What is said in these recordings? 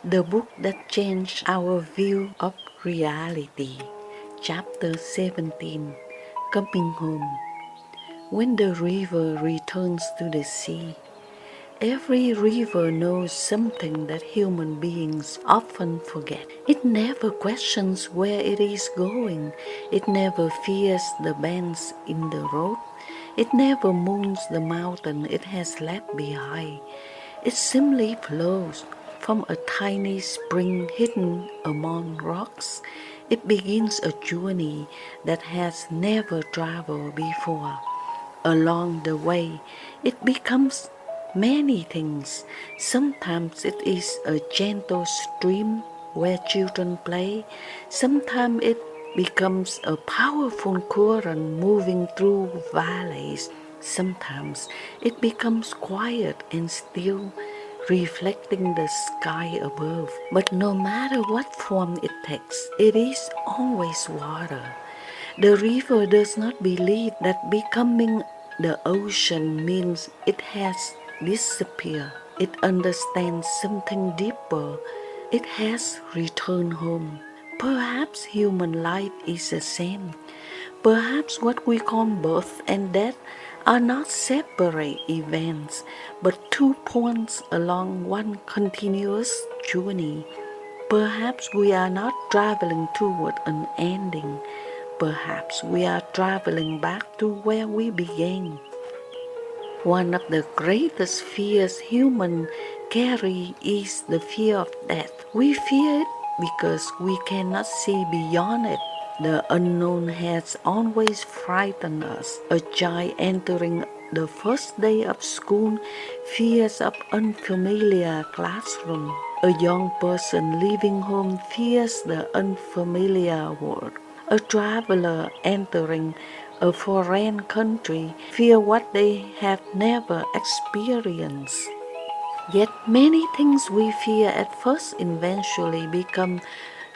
The book that changed our view of reality. Chapter 17. Coming Home. When the river returns to the sea. Every river knows something that human beings often forget. It never questions where it is going. It never fears the bends in the road. It never mourns the mountain it has left behind. It simply flows from a tiny spring hidden among rocks. It begins a journey that has never traveled before. Along the way, it becomes many things. Sometimes it is a gentle stream where children play. Sometimes it becomes a powerful current moving through valleys. Sometimes it becomes quiet and still, reflecting the sky above. But no matter what form it takes, it is always water. The river does not believe that becoming the ocean means it has disappeared. It understands something deeper. It has returned home. Perhaps human life is the same. Perhaps what we call birth and death are not separate events, but 2 points along one continuous journey. Perhaps we are not traveling toward an ending. Perhaps we are traveling back to where we began. One of the greatest fears humans carry is the fear of death. We fear it because we cannot see beyond it. The unknown has always frightened us. A child entering the first day of school fears of unfamiliar classroom. A young person leaving home fears the unfamiliar world. A traveler entering a foreign country fear what they have never experienced. Yet many things we fear at first eventually become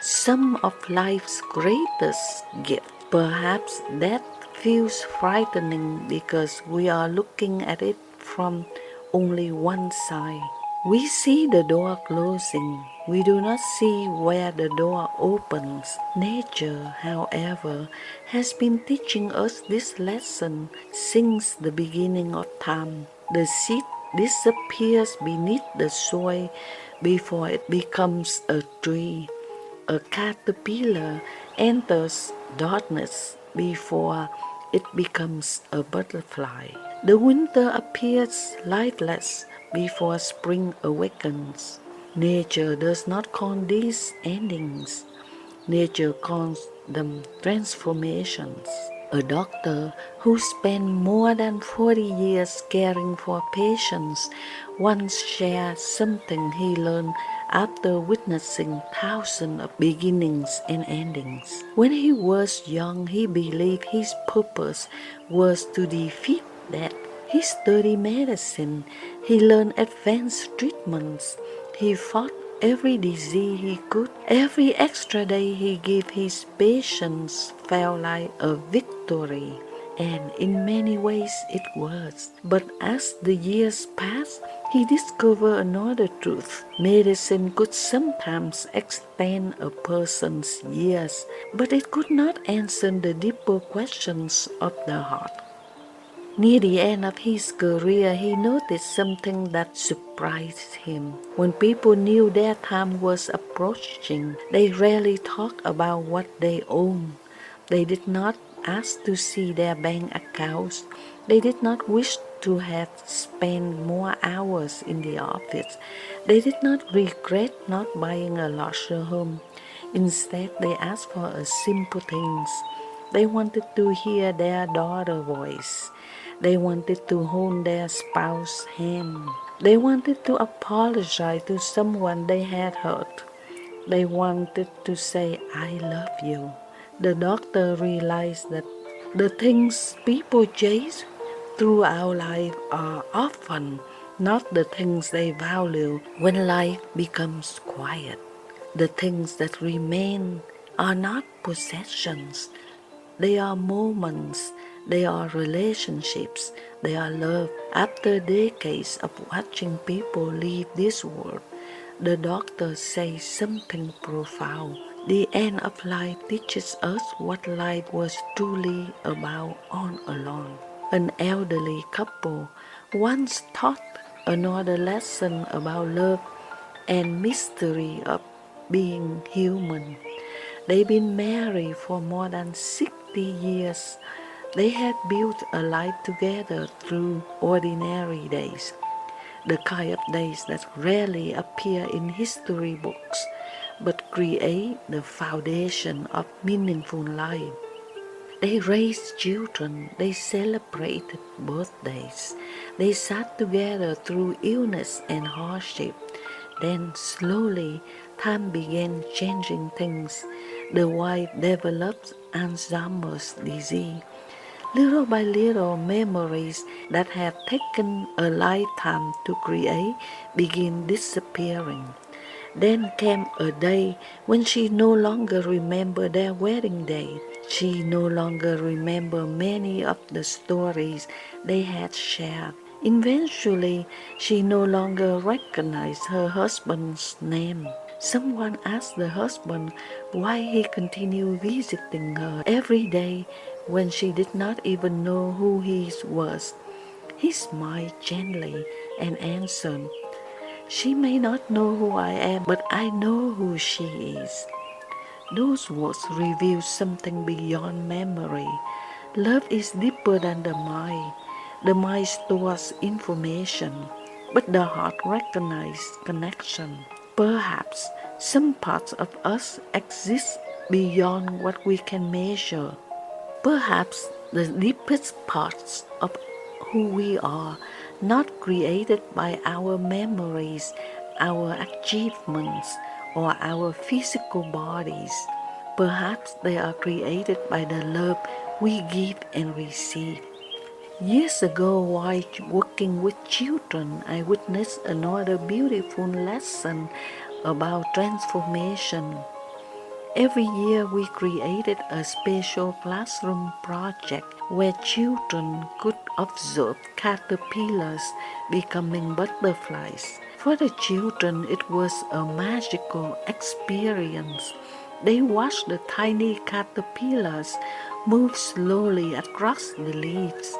some of life's greatest gifts. Perhaps death feels frightening because we are looking at it from only one side. We see the door closing. We do not see where the door opens. Nature, however, has been teaching us this lesson since the beginning of time. The seed disappears beneath the soil before it becomes a tree. A caterpillar enters darkness before it becomes a butterfly. The winter appears lifeless before spring awakens. Nature does not call these endings. Nature calls them transformations. A doctor who spent more than 40 years caring for patients once shared something he learned after witnessing thousands of beginnings and endings. When he was young, he believed his purpose was to defeat death. He studied medicine. He learned advanced treatments. He fought every disease he could. Every extra day he gave his patients felt like a victory. And in many ways it was. But as the years passed, he discovered another truth. Medicine could sometimes extend a person's years, but it could not answer the deeper questions of the heart. Near the end of his career, he noticed something that surprised him. When people knew their time was approaching, they rarely talked about what they owned. They did not ask to see their bank accounts. They did not wish to have spent more hours in the office. They did not regret not buying a larger home. Instead, they asked for a simple things. They wanted to hear their daughter's voice. They wanted to hold their spouse's hand. They wanted to apologize to someone they had hurt. They wanted to say, I love you. The doctor realized that the things people chase throughout life are often not the things they value when life becomes quiet. The things that remain are not possessions. They are moments, they are relationships, they are love. After decades of watching people leave this world, The doctor says something profound. The end of life teaches us what life was truly about all along. An elderly couple once taught another lesson about love and mystery of being human. They've been married for more than 60 years. They had built a life together through ordinary days, the kind of days that rarely appear in history books but create the foundation of meaningful life. They raised children, they celebrated birthdays, they sat together through illness and hardship. Then slowly, time began changing things. The wife developed Alzheimer's disease. Little by little, memories that had taken a lifetime to create began disappearing. Then came a day when she no longer remembered their wedding day. She no longer remembered many of the stories they had shared. Eventually, she no longer recognized her husband's name. Someone asked the husband why he continued visiting her every day when she did not even know who he was. He smiled gently and answered, "She may not know who I am, but I know who she is." Those words reveal something beyond memory. Love is deeper than the mind. The mind stores information, but the heart recognizes connection. Perhaps some parts of us exist beyond what we can measure. Perhaps the deepest parts of who we are, not created by our memories, our achievements, or our physical bodies. Perhaps they are created by the love we give and receive. Years ago, while working with children, I witnessed another beautiful lesson about transformation. Every year we created a special classroom project where children could observe caterpillars becoming butterflies. For the children, it was a magical experience. They watched the tiny caterpillars move slowly across the leaves.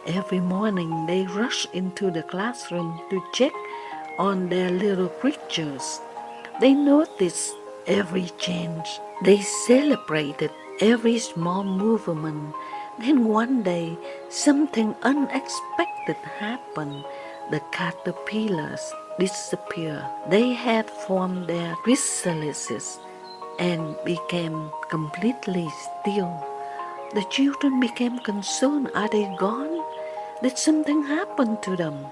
Every morning they rushed into the classroom to check on their little creatures. They noticed every change. They celebrated every small movement. Then one day, something unexpected happened. The caterpillars disappeared. They had formed their chrysalises and became completely still. The children became concerned. Are they gone? Did something happen to them?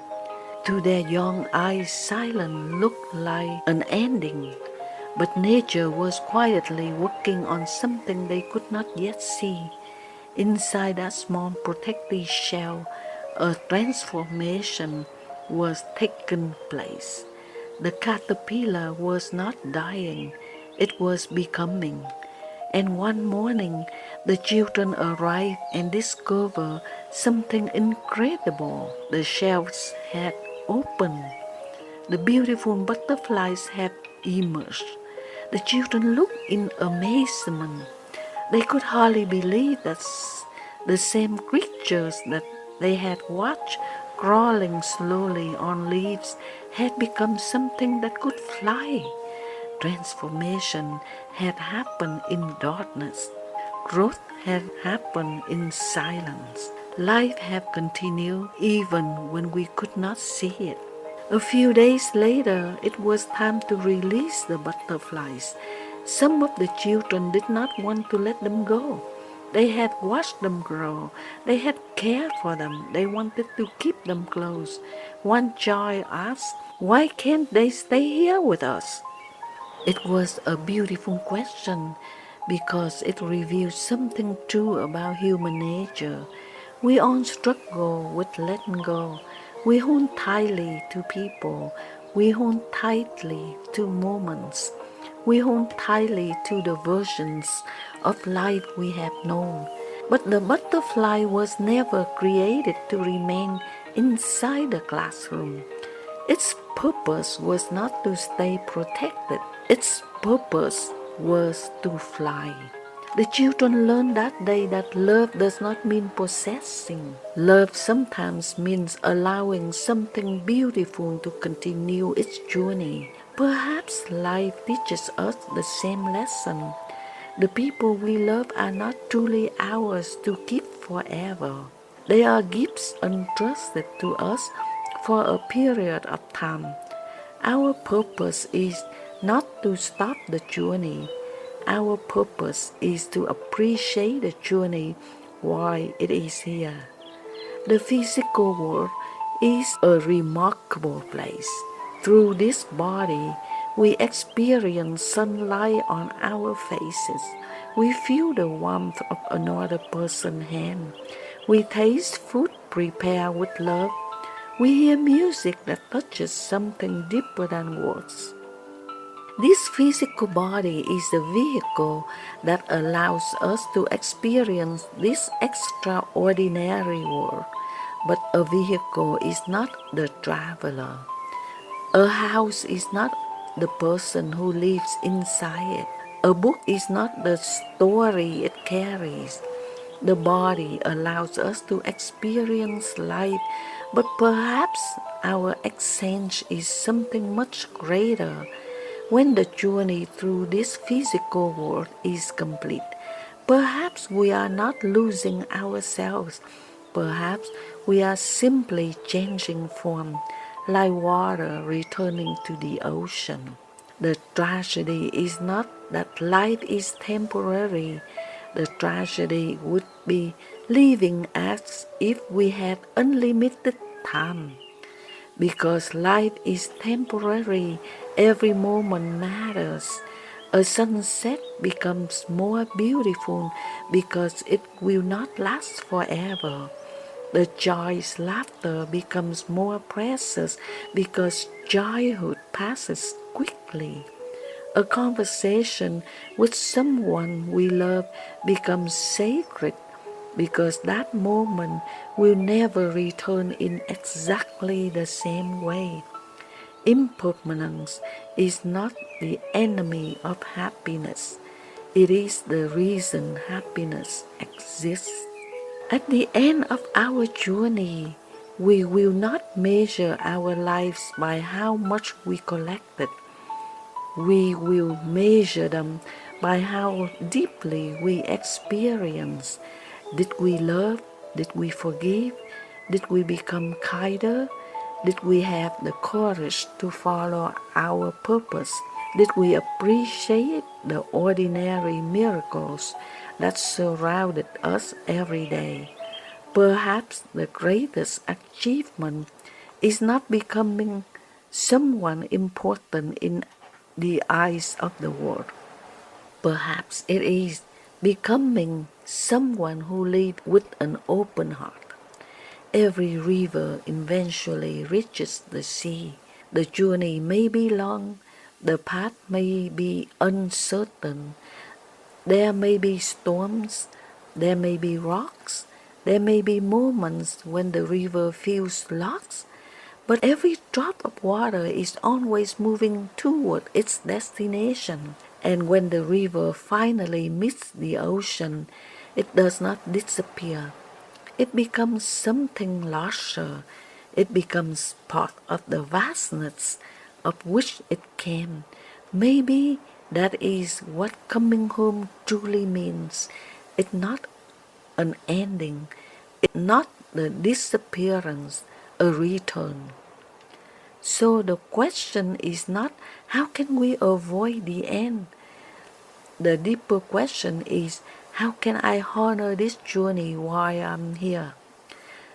To their young eyes, silence looked like an ending, but nature was quietly working on something they could not yet see. Inside that small protective shell, a transformation was taking place. The caterpillar was not dying, it was becoming. And one morning, the children arrived and discovered something incredible. The shells had opened. The beautiful butterflies had emerged. The children looked in amazement. They could hardly believe that the same creatures that they had watched crawling slowly on leaves had become something that could fly. Transformation had happened in darkness. Growth had happened in silence. Life had continued even when we could not see it. A few days later, it was time to release the butterflies. Some of the children did not want to let them go. They had watched them grow. They had cared for them. They wanted to keep them close. One child asked, "Why can't they stay here with us?" It was a beautiful question because it reveals something true about human nature. We all struggle with letting go. We hold tightly to people. We hold tightly to moments. We hold tightly to the versions of life we have known. But the butterfly was never created to remain inside the classroom. Its purpose was not to stay protected. Its purpose was to fly. The children learned that day that love does not mean possessing. Love sometimes means allowing something beautiful to continue its journey. Perhaps life teaches us the same lesson. The people we love are not truly ours to keep forever. They are gifts entrusted to us for a period of time. Our purpose is not to stop the journey. Our purpose is to appreciate the journey while it is here. The physical world is a remarkable place. Through this body, we experience sunlight on our faces. We feel the warmth of another person's hand. We taste food prepared with love. We hear music that touches something deeper than words. This physical body is the vehicle that allows us to experience this extraordinary world. But a vehicle is not the traveler. A house is not the person who lives inside it. A book is not the story it carries. The body allows us to experience life, but perhaps our exchange is something much greater. When the journey through this physical world is complete, perhaps we are not losing ourselves. Perhaps we are simply changing form, like water returning to the ocean. The tragedy is not that life is temporary. The tragedy would be living as if we had unlimited time. Because life is temporary, every moment matters. A sunset becomes more beautiful because it will not last forever. The joy's laughter becomes more precious because childhood passes quickly. A conversation with someone we love becomes sacred because that moment will never return in exactly the same way. Impermanence is not the enemy of happiness. It is the reason happiness exists. At the end of our journey, we will not measure our lives by how much we collected. We will measure them by how deeply we experience. Did we love? Did we forgive? Did we become kinder? Did we have the courage to follow our purpose? Did we appreciate the ordinary miracles that surrounded us every day? Perhaps the greatest achievement is not becoming someone important in the eyes of the world. Perhaps it is becoming someone who lives with an open heart. Every river eventually reaches the sea. The journey may be long, the path may be uncertain, there may be storms, there may be rocks, there may be moments when the river feels lost, but every drop of water is always moving toward its destination. And when the river finally meets the ocean, it does not disappear. It becomes something larger. It becomes part of the vastness of which it came. Maybe that is what coming home truly means. It's not an ending. It's not the disappearance, a return. So the question is not how can we avoid the end? The deeper question is how can I honor this journey while I'm here?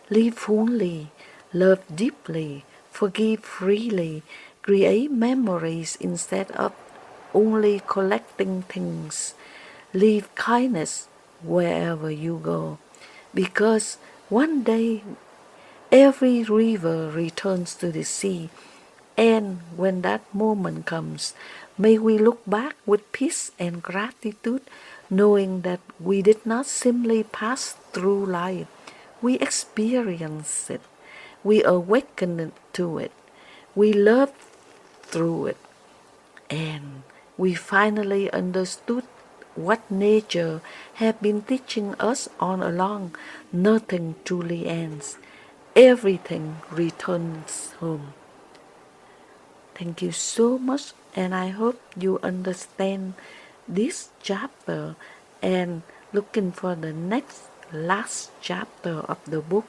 Live fully, love deeply, forgive freely, create memories instead of only collecting things. Leave kindness wherever you go, because one day every river returns to the sea, and when that moment comes, may we look back with peace and gratitude, knowing that we did not simply pass through life, we experienced it, we awakened to it, We loved through it, and we finally understood what nature had been teaching us all along. Nothing truly ends. Everything returns home. Thank you so much, and I hope you understand this chapter and looking for the next last chapter of the book